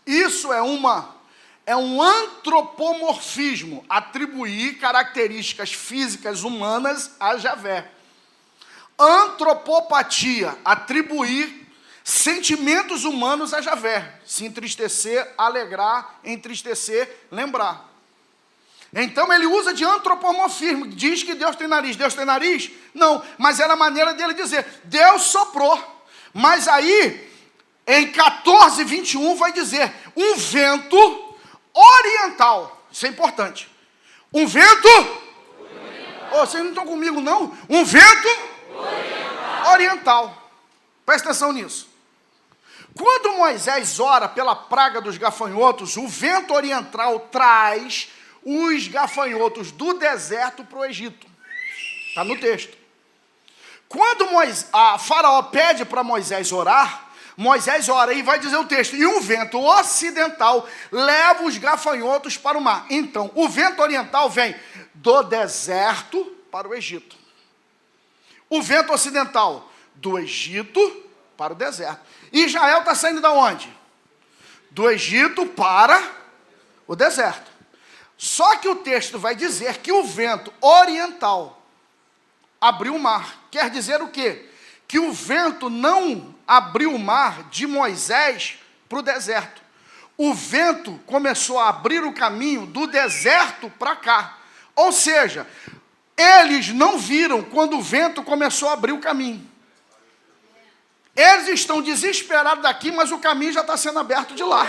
Isso é um antropomorfismo, atribuir características físicas humanas a Javé. Antropopatia, atribuir sentimentos humanos a Javé. Se entristecer, alegrar, entristecer, lembrar. Então ele usa de antropomorfismo. Diz que Deus tem nariz. Deus tem nariz? Não, mas era a maneira dele dizer. Deus soprou. Mas aí, em 14:21 vai dizer, um vento oriental. Isso é importante. Um vento... Oh, vocês não estão comigo, não? Um vento oriental. Presta atenção nisso. Quando Moisés ora pela praga dos gafanhotos, o vento oriental traz os gafanhotos do deserto para o Egito. Está no texto. Quando a Faraó pede para Moisés orar, Moisés ora e vai dizer o texto, e um vento ocidental leva os gafanhotos para o mar. Então, o vento oriental vem do deserto para o Egito. O vento ocidental do Egito para o deserto. Israel está saindo da onde? Do Egito para o deserto. Só que o texto vai dizer que o vento oriental abriu o mar. Quer dizer o quê? Que o vento não abriu o mar de Moisés para o deserto. O vento começou a abrir o caminho do deserto para cá. Ou seja, eles não viram quando o vento começou a abrir o caminho. Eles estão desesperados daqui, mas o caminho já está sendo aberto de lá.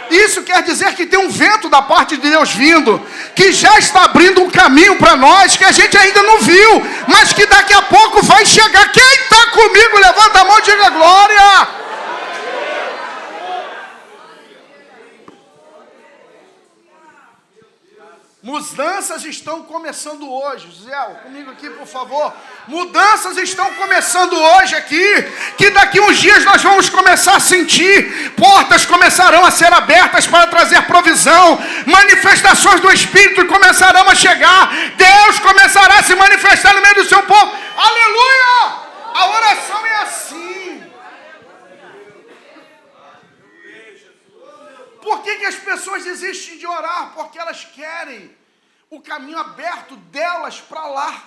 Isso quer dizer que tem um vento da parte de Deus vindo, que já está abrindo um caminho para nós, que a gente ainda não viu, mas que daqui a pouco vai chegar. Quem está comigo, levanta a mão e diga glória. Mudanças estão começando hoje. Zé, comigo aqui, por favor. Mudanças estão começando hoje aqui, que daqui uns dias nós vamos começar a sentir, portas começarão a ser abertas para trazer provisão, manifestações do Espírito começarão a chegar, Deus começará a se manifestar no meio do seu povo. Aleluia! A oração é assim. Por que as pessoas desistem de orar? Porque elas querem o caminho aberto delas para lá.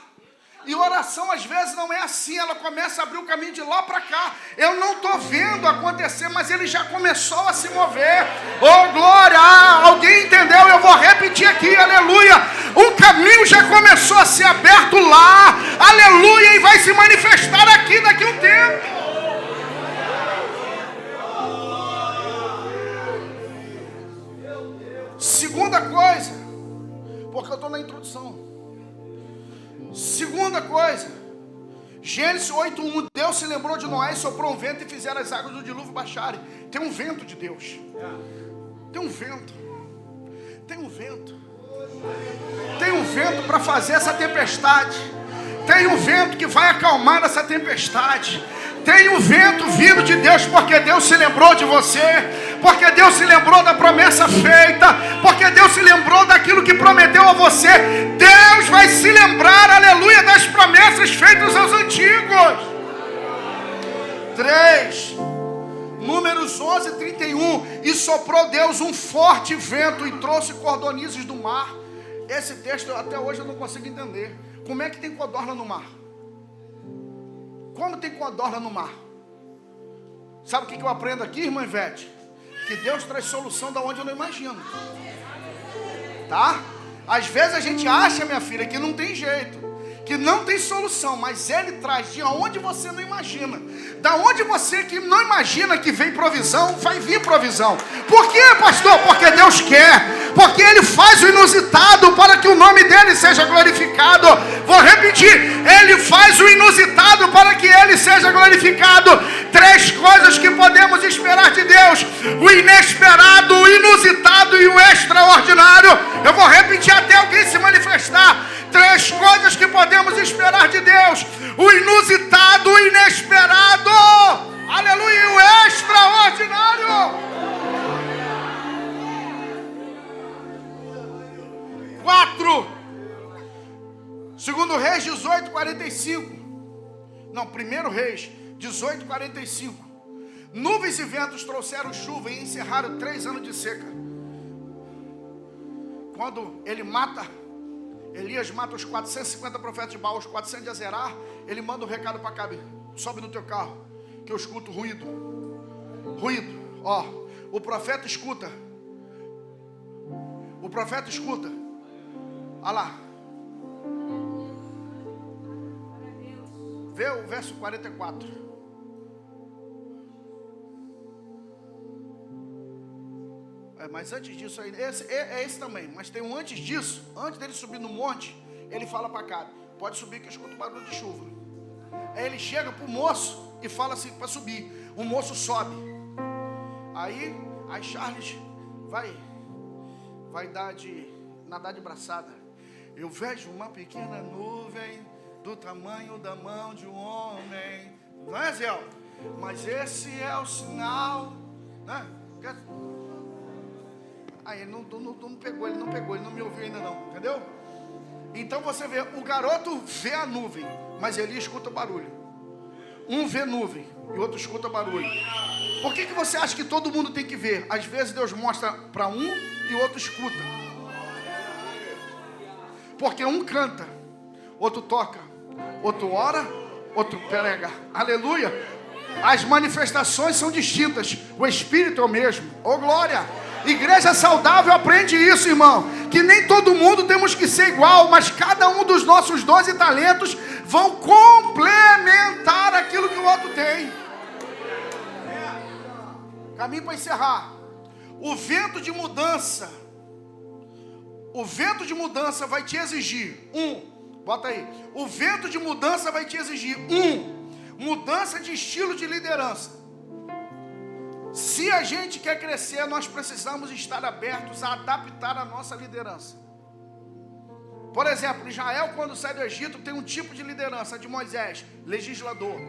E oração às vezes não é assim, ela começa a abrir o caminho de lá para cá. Eu não estou vendo acontecer, mas ele já começou a se mover. Oh glória! Alguém entendeu? Eu vou repetir aqui, aleluia. Um caminho já começou a ser aberto lá, aleluia, e vai se manifestar aqui daqui a um tempo. Segunda coisa, porque eu estou na introdução. Segunda coisa, Gênesis 8:1, Deus se lembrou de Noé e soprou um vento e fizeram as águas do dilúvio baixarem. Tem um vento de Deus. Tem um vento. Tem um vento. Tem um vento para fazer essa tempestade. Tem um vento que vai acalmar essa tempestade. Tem um vento vindo de Deus, porque Deus se lembrou de você, porque Deus se lembrou da promessa feita, porque Deus se lembrou daquilo que prometeu a você. Deus vai se lembrar, aleluia, das promessas feitas aos antigos. 3, Números 11, 31. E soprou Deus um forte vento e trouxe cordonizes do mar. Esse texto até hoje eu não consigo entender. Como é que tem codorna no mar? Como tem codorna no mar? Sabe o que eu aprendo aqui, irmã Ivete? Que Deus traz solução da onde eu não imagino. Tá? Às vezes a gente acha, minha filha, que não tem jeito, que não tem solução, mas Ele traz de onde você não imagina. Da onde você que não imagina que vem provisão, vai vir provisão. Por quê, pastor? Porque Deus quer. Porque Ele faz o inusitado para que o nome dEle seja glorificado. Vou repetir. Ele faz o inusitado para que Ele seja glorificado. 3 coisas que podemos esperar de Deus: o inesperado, o inusitado e o extraordinário. Eu vou repetir até alguém se manifestar. 3 coisas que podemos esperar de Deus: o inusitado, o inesperado, aleluia, e o extraordinário. 4, 2 Reis 18, 45. Não, 1 Reis 18, 45. Nuvens e ventos trouxeram chuva e encerraram 3 anos de seca. Quando Elias mata os 450 profetas de Baal, os 400 de Azerá, ele manda um recado para Acabe: sobe no teu carro, que eu escuto ruído. Ruído, ó, o profeta escuta. O profeta escuta. Olha lá. Vê o verso 44. Mas antes disso aí, esse também, mas tem um antes disso. Antes dele subir no monte, ele fala para Acabe: pode subir que eu escuto barulho de chuva. Aí ele chega para o moço e fala assim para subir. O moço sobe. Aí Charles vai nadar de braçada. Eu vejo uma pequena nuvem do tamanho da mão de um homem. Não é, Zé? Mas esse é o sinal, né? Aí ele não pegou, ele não me ouviu ainda não, entendeu? Então você vê, o garoto vê a nuvem, mas ele escuta barulho. Um vê nuvem e o outro escuta barulho. Por que você acha que todo mundo tem que ver? Às vezes Deus mostra para um e o outro escuta. Porque um canta, outro toca, outro ora, outro prega. Aleluia! As manifestações são distintas, o Espírito é o mesmo. Oh, glória! Igreja saudável aprende isso, irmão. Que nem todo mundo temos que ser igual, mas cada um dos nossos 12 talentos vão complementar aquilo que o outro tem. Caminho para encerrar. O vento de mudança vai te exigir bota aí. O vento de mudança vai te exigir mudança de estilo de liderança. Se a gente quer crescer, nós precisamos estar abertos a adaptar a nossa liderança. Por exemplo, Israel, quando sai do Egito, tem um tipo de liderança: a de Moisés, legislador.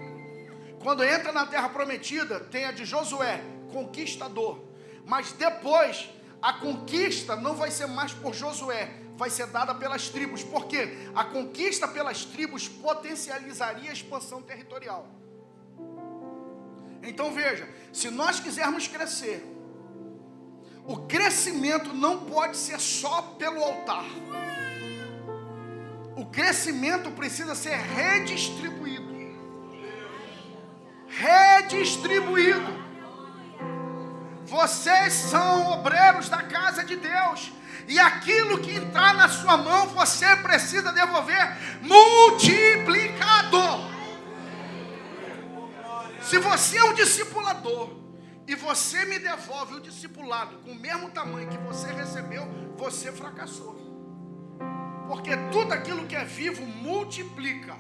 Quando entra na terra prometida, tem a de Josué, conquistador. Mas depois, a conquista não vai ser mais por Josué, vai ser dada pelas tribos. Por quê? A conquista pelas tribos potencializaria a expansão territorial. Então veja, se nós quisermos crescer, o crescimento não pode ser só pelo altar. O crescimento precisa ser redistribuído. Redistribuído. Vocês são obreiros da casa de Deus. E aquilo que entrar na sua mão, você precisa devolver multiplicado. Se você é um discipulador e você me devolve o discipulado com o mesmo tamanho que você recebeu, você fracassou. Porque tudo aquilo que é vivo multiplica.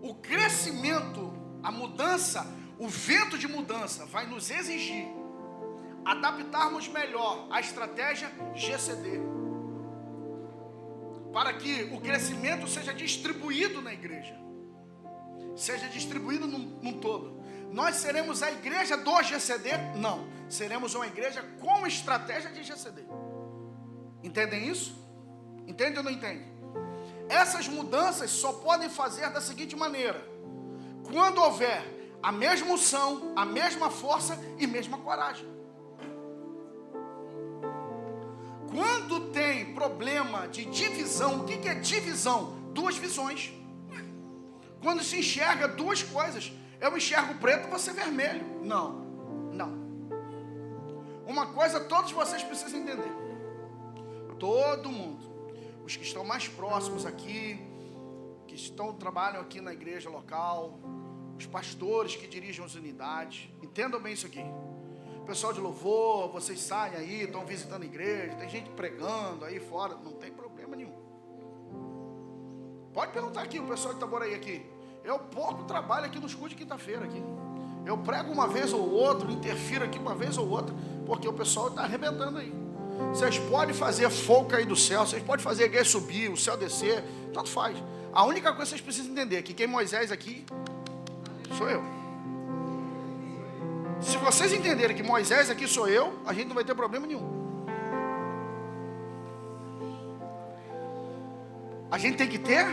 O crescimento, a mudança, o vento de mudança vai nos exigir adaptarmos melhor a estratégia GCD, para que o crescimento seja distribuído na igreja, seja distribuído num todo. Nós seremos a igreja do GCD? Não, seremos uma igreja com estratégia de GCD. Entendem isso? Entende ou não entende? Essas mudanças só podem fazer da seguinte maneira: quando houver a mesma unção, a mesma força e mesma coragem. Quando tem problema de divisão, o que é divisão? Duas visões. Quando se enxerga duas coisas, eu enxergo preto, você vermelho. Não. Uma coisa todos vocês precisam entender. Todo mundo, os que estão mais próximos aqui, que trabalham aqui na igreja local, os pastores que dirigem as unidades, entendam bem isso aqui. Pessoal de louvor, vocês saem aí, estão visitando a igreja, tem gente pregando aí fora, não tem problema nenhum. Pode perguntar aqui, o pessoal de Itaboraí aqui. Eu pouco trabalho aqui nos cultos de quinta-feira aqui. Eu prego uma vez ou outra, interfiro aqui uma vez ou outra, porque o pessoal está arrebentando aí. Vocês podem fazer fogo cair do céu, vocês podem fazer a igreja subir, o céu descer, tanto faz. A única coisa que vocês precisam entender é que quem Moisés aqui sou eu. Se vocês entenderem que Moisés aqui sou eu, a gente não vai ter problema nenhum. A gente tem que ter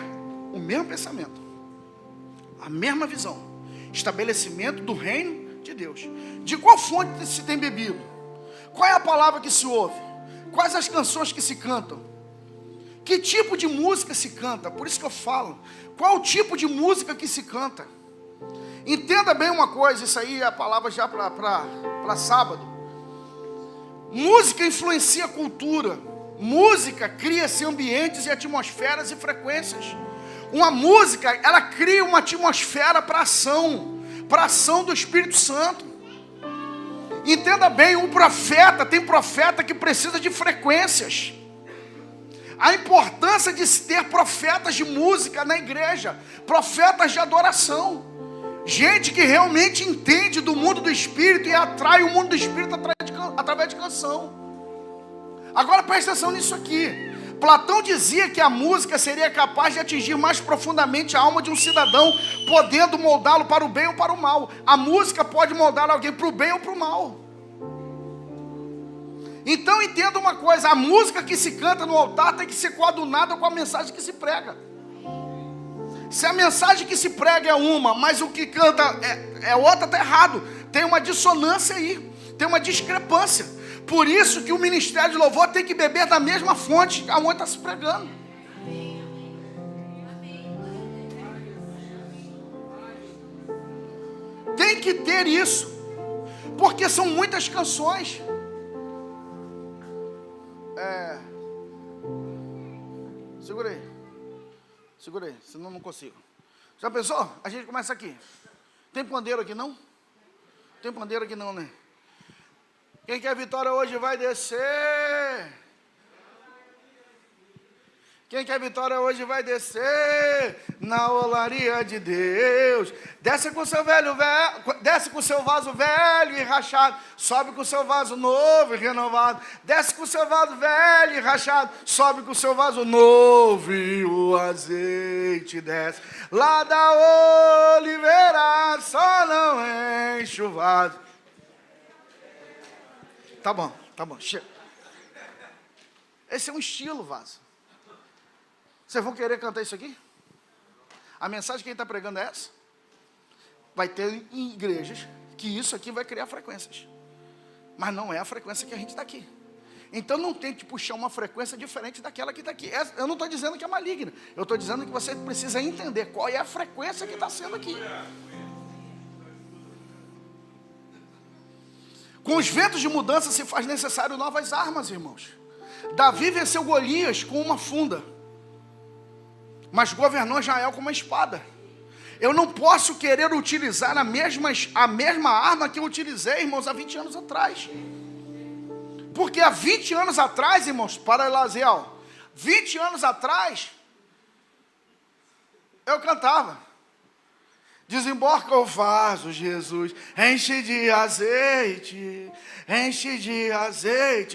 o mesmo pensamento, a mesma visão, estabelecimento do reino de Deus. De qual fonte se tem bebido? Qual é a palavra que se ouve? Quais as canções que se cantam? Que tipo de música se canta? Por isso que eu falo, qual o tipo de música que se canta? Entenda bem uma coisa, isso aí é a palavra já para sábado. Música influencia a cultura. Música cria-se ambientes e atmosferas e frequências. Uma música, ela cria uma atmosfera para a ação do Espírito Santo. Entenda bem, tem profeta que precisa de frequências. A importância de se ter profetas de música na igreja, profetas de adoração. Gente que realmente entende do mundo do Espírito e atrai o mundo do Espírito através de canção. Agora presta atenção nisso aqui. Platão dizia que a música seria capaz de atingir mais profundamente a alma de um cidadão, podendo moldá-lo para o bem ou para o mal. A música pode moldar alguém para o bem ou para o mal. Então entenda uma coisa, a música que se canta no altar tem que ser coadunada com a mensagem que se prega. Se a mensagem que se prega é uma, mas o que canta é outra, está errado. Tem uma dissonância aí, tem uma discrepância. Por isso que o ministério de louvor tem que beber da mesma fonte aonde está se pregando. Tem que ter isso, porque são muitas canções. Segura aí, senão não consigo. Já pensou? A gente começa aqui. Tem pandeiro aqui não? Tem pandeiro aqui não, né? Quem quer vitória hoje vai descer. Quem quer vitória hoje vai descer na olaria de Deus. Desce com seu desce com seu vaso velho e rachado, sobe com seu vaso novo e renovado. Desce com seu vaso velho e rachado, sobe com seu vaso novo e o azeite desce. Lá da oliveira só não enche o vaso. Tá bom, chega. Esse é um estilo, vaso. Vocês vão querer cantar isso aqui? A mensagem que ele está pregando é essa? Vai ter em igrejas que isso aqui vai criar frequências. Mas não é a frequência que a gente está aqui. Então não tente puxar uma frequência diferente daquela que está aqui. Eu não estou dizendo que é maligna. Eu estou dizendo que você precisa entender qual é a frequência que está sendo aqui. Com os ventos de mudança se faz necessário novas armas, irmãos. Davi venceu Golias com uma funda, mas governou Israel com uma espada. Eu não posso querer utilizar a mesma arma que eu utilizei, irmãos, há 20 anos atrás. Porque há 20 anos atrás, irmãos, para Laziel, 20 anos atrás, eu cantava. Desemborca o vaso, Jesus, enche de azeite,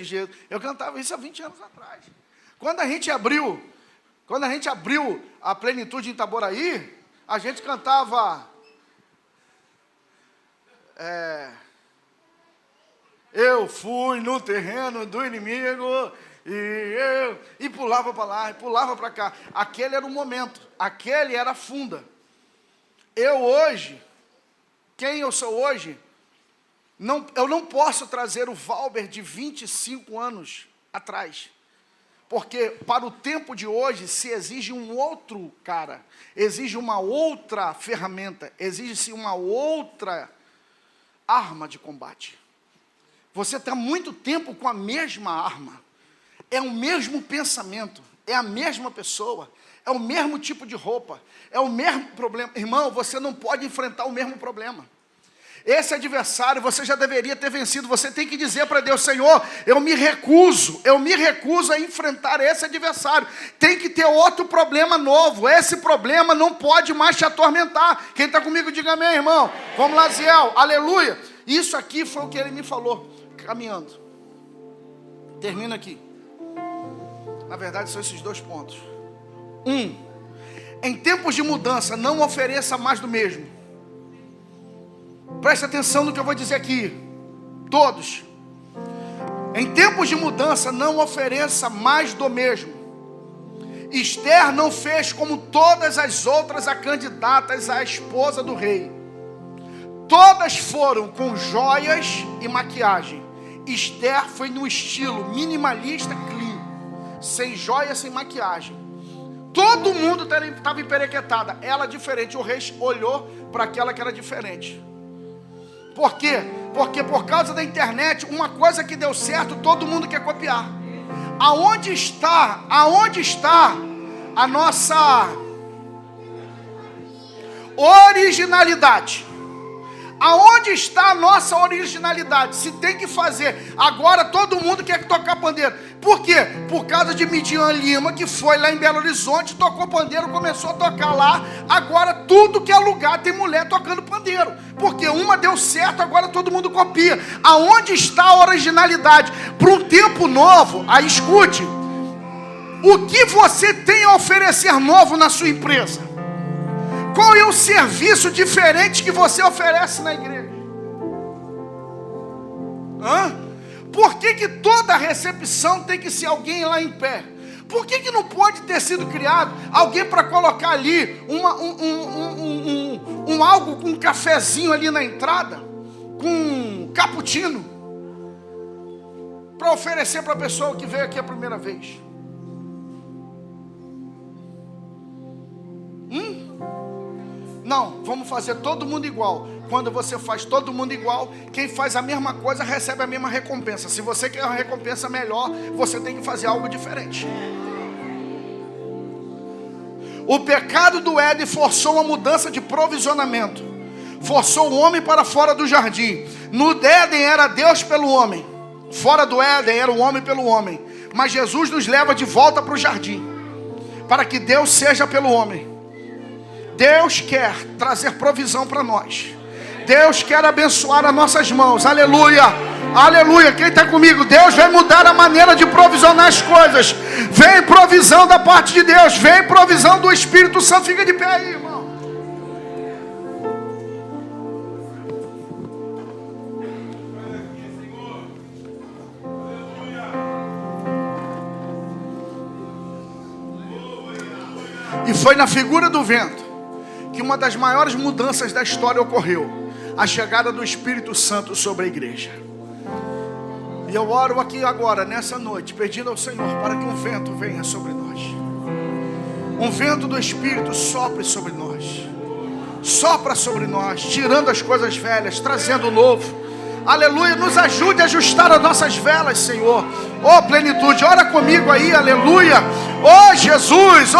Jesus. Eu cantava isso há 20 anos atrás. Quando a gente abriu a Plenitude em Itaboraí, a gente cantava... eu fui no terreno do inimigo e pulava para lá, e pulava para cá. Aquele era o momento, aquele era a funda. Eu hoje, quem eu sou hoje, eu não posso trazer o Valber de 25 anos atrás. Porque para o tempo de hoje se exige um outro cara, exige uma outra ferramenta, exige-se uma outra arma de combate. Você está muito tempo com a mesma arma, é o mesmo pensamento, é a mesma pessoa, é o mesmo tipo de roupa, é o mesmo problema. Irmão, você não pode enfrentar o mesmo problema. Esse adversário você já deveria ter vencido. Você tem que dizer para Deus: Senhor, eu me recuso a enfrentar esse adversário. Tem que ter outro problema novo. Esse problema não pode mais te atormentar. Quem está comigo, diga amém, irmão. Vamos lá, Ziel, aleluia. Isso aqui foi o que ele me falou, caminhando. Termina aqui. Na verdade, são esses 2 pontos. Em tempos de mudança, não ofereça mais do mesmo. Preste atenção no que eu vou dizer aqui. Todos. Em tempos de mudança, não ofereça mais do mesmo. Esther não fez como todas as outras candidatas à esposa do rei. Todas foram com joias e maquiagem. Esther foi no estilo minimalista, clean, sem joia, sem maquiagem. Todo mundo estava emperequetada. Ela diferente. O rei olhou para aquela que era diferente. Por quê? Porque por causa da internet, uma coisa que deu certo, todo mundo quer copiar. Aonde está a nossa originalidade? Aonde está a nossa originalidade? Se tem que fazer, agora todo mundo quer tocar pandeiro. Por quê? Por causa de Midian Lima, que foi lá em Belo Horizonte, tocou pandeiro, começou a tocar lá. Agora tudo que é lugar tem mulher tocando pandeiro. Porque uma deu certo, agora todo mundo copia. Aonde está a originalidade? Para um tempo novo, aí escute. O que você tem a oferecer novo na sua empresa? Qual é o serviço diferente que você oferece na igreja? Por que toda recepção tem que ser alguém lá em pé? Por que não pode ter sido criado alguém para colocar ali algo com um cafezinho ali na entrada, com um cappuccino, para oferecer para a pessoa que veio aqui a primeira vez? Não, vamos fazer todo mundo igual. Quando você faz todo mundo igual, quem faz a mesma coisa recebe a mesma recompensa. Se você quer uma recompensa melhor, você tem que fazer algo diferente. O pecado do Éden forçou uma mudança de provisionamento. Forçou o homem para fora do jardim. No Éden era Deus pelo homem. Fora do Éden era o homem pelo homem. Mas Jesus nos leva de volta para o jardim, para que Deus seja pelo homem. Deus quer trazer provisão para nós. Deus quer abençoar as nossas mãos. Aleluia, aleluia. Quem está comigo? Deus vai mudar a maneira de provisionar as coisas. Vem provisão da parte de Deus. Vem provisão do Espírito Santo. Fica de pé aí, irmão. E foi na figura do vento que uma das maiores mudanças da história ocorreu. A chegada do Espírito Santo sobre a igreja. E eu oro aqui agora, nessa noite, pedindo ao Senhor para que um vento venha sobre nós. Um vento do Espírito sopre sobre nós. Sopra sobre nós, tirando as coisas velhas, trazendo o novo. Aleluia, nos ajude a ajustar as nossas velas, Senhor. Oh, plenitude, ora comigo aí, aleluia. Oh, Jesus,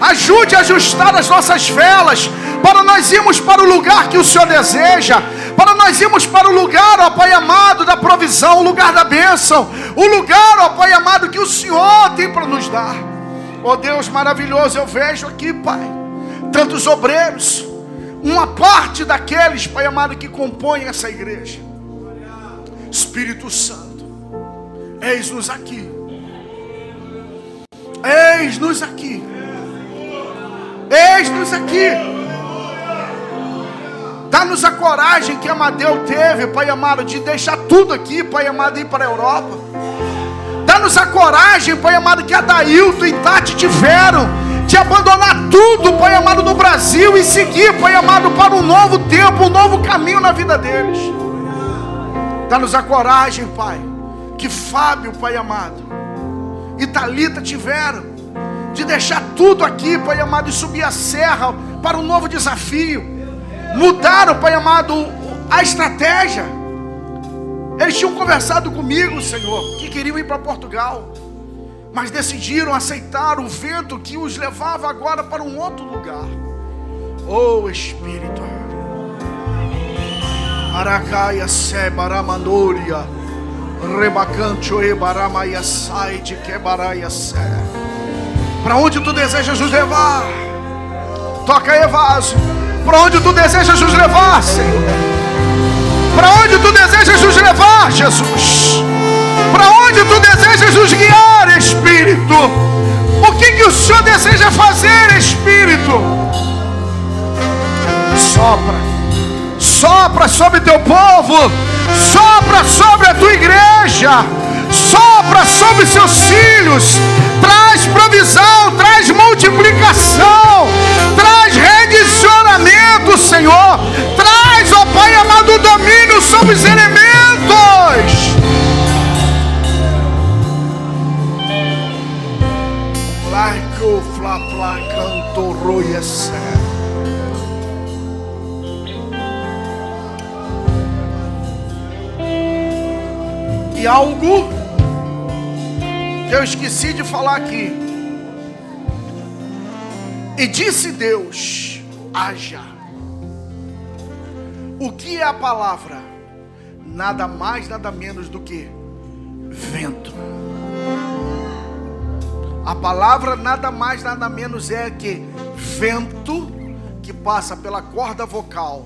ajude a ajustar as nossas velas, para nós irmos para o lugar que o Senhor deseja, para nós irmos para o lugar, ó Pai amado, da provisão, o lugar da bênção, o lugar, ó Pai amado, que o Senhor tem para nos dar. Oh Deus maravilhoso, eu vejo aqui, Pai, tantos obreiros, uma parte daqueles, Pai amado, que compõem essa igreja. Espírito Santo, eis-nos aqui. Eis-nos aqui. Eis-nos aqui. Dá-nos a coragem que Amadeu teve, Pai amado, de deixar tudo aqui, Pai amado, e ir para a Europa. Dá-nos a coragem, Pai amado, que Adailton e Tati tiveram, de abandonar tudo, Pai amado, no Brasil e seguir, Pai amado, para um novo tempo, um novo caminho na vida deles. Dá-nos a coragem, Pai, que Fábio, Pai amado, e Thalita tiveram, de deixar tudo aqui, Pai amado, e subir a serra para um novo desafio. Mudaram, Pai amado, a estratégia. Eles tinham conversado comigo, Senhor, que queriam ir para Portugal, mas decidiram aceitar o vento que os levava agora para um outro lugar. Oh Espírito, Aracaia Sebaramandoria, Rebacancho e Baramaia sai de Quebaraia Sé. Para onde tu desejas nos levar? Toca aí, vaso. Para onde tu desejas nos levar, Senhor? Para onde tu desejas nos levar, Jesus? Para onde tu desejas nos guiar, Espírito? O que o Senhor deseja fazer, Espírito? Sopra. Sopra sobre teu povo. Sopra sobre a tua igreja. Sopra sobre seus filhos. Traz provisão, traz multiplicação, traz redicionamento, Senhor. Traz, ó Pai amado, o domínio sobre os elementos. Laico fla fla canto roiesse. E algo que eu esqueci de falar aqui. E disse Deus: haja. O que é a palavra? Nada mais, nada menos do que vento. A palavra nada mais, nada menos é que vento que passa pela corda vocal,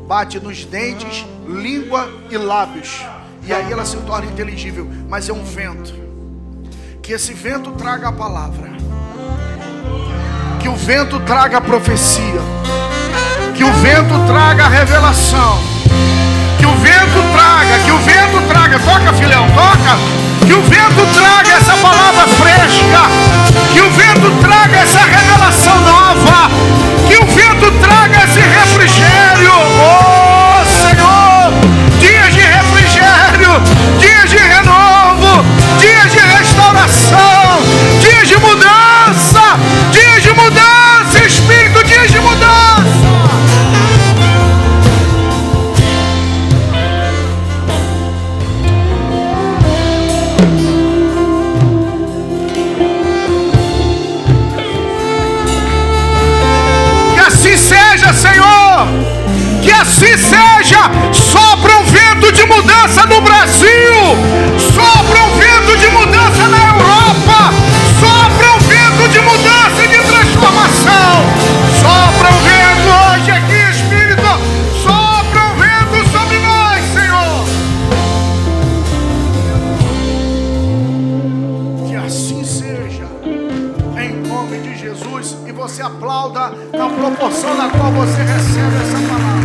bate nos dentes, língua e lábios, e aí ela se torna inteligível. Mas é um vento. Que esse vento traga a palavra, que o vento traga a profecia, que o vento traga a revelação, que o vento traga, toca filhão, toca, que o vento traga essa palavra fresca, que o vento traga essa revelação nova, que o vento traga esse refrigério. Oh Senhor, dias de refrigério, dias de renovo, dias de restauração, dias de mudança, Espírito, dias de mudança. Que assim seja, Senhor, que assim seja. Sopra um vento de mudança no Brasil, sopra um vento de mudança na Europa, sopra um vento de mudança e de transformação. Sopra um vento hoje aqui, Espírito, sopra um vento sobre nós, Senhor. Que assim seja, em nome de Jesus. E você aplauda na proporção na qual você recebe essa palavra.